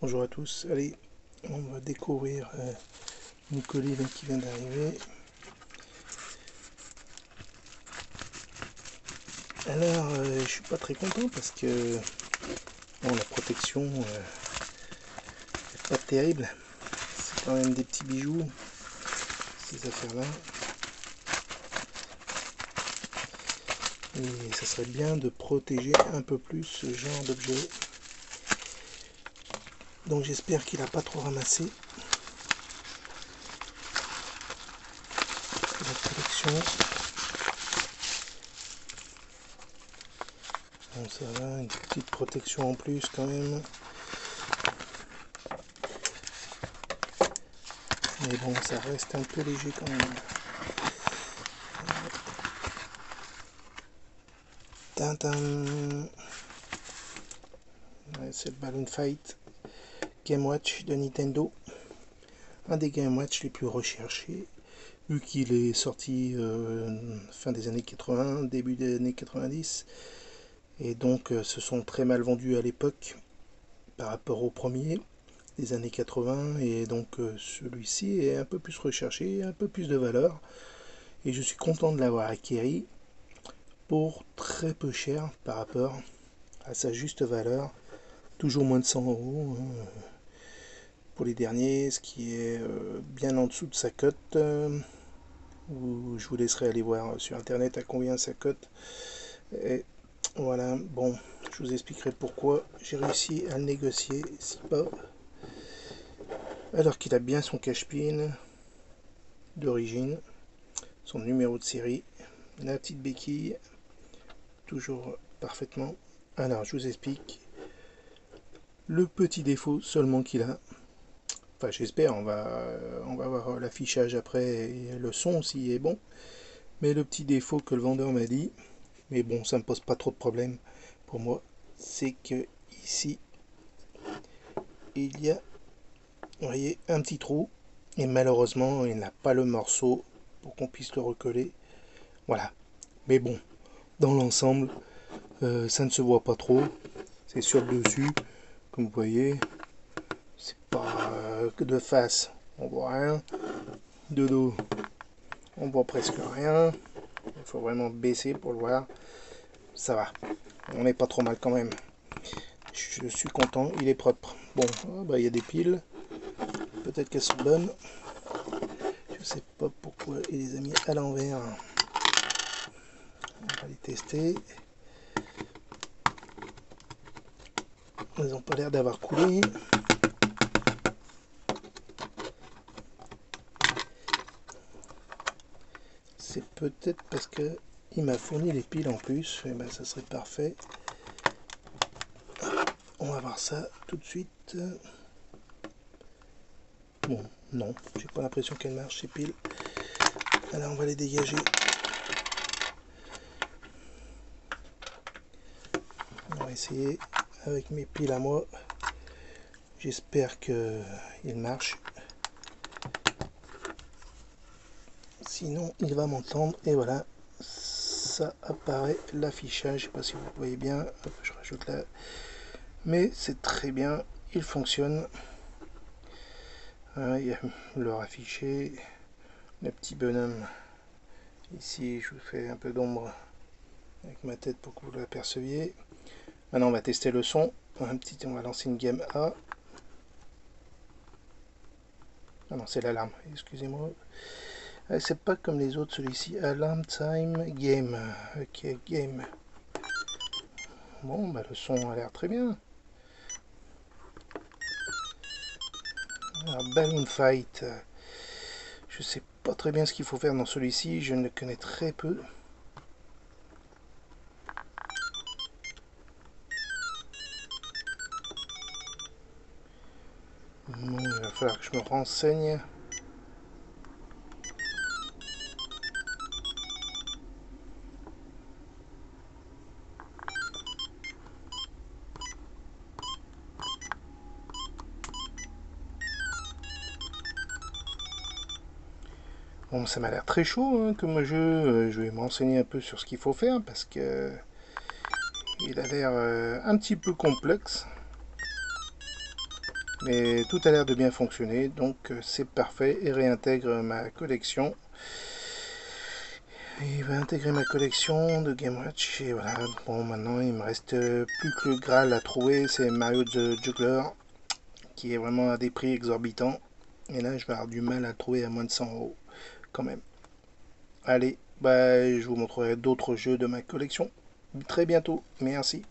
Bonjour à tous, allez, on va découvrir une colis qui vient d'arriver. Alors, je suis pas très content parce que bon, la protection n'est pas terrible. C'est quand même des petits bijoux, ces affaires-là. Et ça serait bien de protéger un peu plus ce genre d'objet. Donc j'espère qu'il n'a pas trop ramassé. La protection. Bon, ça va, une petite protection en plus quand même. Mais bon, ça reste un peu léger quand même. Tintin. Ouais, c'est le Balloon Fight Game Watch de Nintendo. Un des Game Watch les plus recherchés, vu qu'il est sorti fin des années 80, début des années 90. Et donc se sont très mal vendus à l'époque par rapport au premier des années 80. Et donc celui-ci est un peu plus recherché, un peu plus de valeur. Et je suis content de l'avoir acquis pour très peu cher par rapport à sa juste valeur. Toujours moins de 100 euros pour les derniers, ce qui est bien en dessous de sa cote. Où je vous laisserai aller voir sur internet à combien ça cote. Et voilà, bon, je vous expliquerai pourquoi j'ai réussi à le négocier si bas. Alors qu'il a bien son cache-pin d'origine, son numéro de série, la petite béquille, toujours parfaitement. Alors, je vous explique le petit défaut seulement qu'il a. Enfin, j'espère, on va voir l'affichage après et le son s'il est bon. Mais le petit défaut que le vendeur m'a dit, mais bon, ça me pose pas trop de problème pour moi, c'est que ici, il y a, vous voyez, un petit trou. Et malheureusement, il n'a pas le morceau pour qu'on puisse le recoller. Voilà. Mais bon, dans l'ensemble, ça ne se voit pas trop. C'est sur le dessus, comme vous voyez. C'est pas que de face, on voit rien. De dos, on voit presque rien. Il faut vraiment baisser pour le voir. Ça va. On n'est pas trop mal quand même. Je suis content, il est propre. Bon, bah, il y a des piles. Peut-être qu'elles sont bonnes. Je sais pas pourquoi il les a mis à l'envers. On va les tester. Elles n'ont pas l'air d'avoir coulé. C'est peut-être parce que il m'a fourni les piles en plus. Et ben ça serait parfait. On va voir ça tout de suite. Bon, non, j'ai pas l'impression qu'elles marchent ces piles. Alors on va les dégager. On va essayer avec mes piles à moi. J'espère qu'il marche. Sinon il va m'entendre. Et voilà, ça apparaît l'affichage. Je sais pas si vous voyez bien. Hop, je rajoute là. Mais c'est très bien, il fonctionne. Il y a l'heure affichée. Le petit bonhomme. Ici, je vous fais un peu d'ombre avec ma tête pour que vous l'aperceviez. Maintenant, on va tester le son. On va lancer une game A. Ah non, c'est l'alarme, excusez-moi. C'est pas comme les autres, celui-ci. Alarm time game. Ok, game. Bon, bah le son a l'air très bien. Alors, Balloon Fight. Je sais pas très bien ce qu'il faut faire dans celui-ci. Je ne le connais très peu. Bon, il va falloir que je me renseigne. Bon, ça m'a l'air très chaud hein, comme jeu. Je vais me renseigner un peu sur ce qu'il faut faire parce que il a l'air un petit peu complexe. Mais tout a l'air de bien fonctionner, donc c'est parfait et réintègre ma collection. Il va intégrer ma collection de Game Watch et voilà. Bon, maintenant il me reste plus que le Graal à trouver, c'est Mario the Juggler qui est vraiment à des prix exorbitants. Et là, je vais avoir du mal à le trouver à moins de 100 € quand même. Allez, bah, je vous montrerai d'autres jeux de ma collection très bientôt. Merci.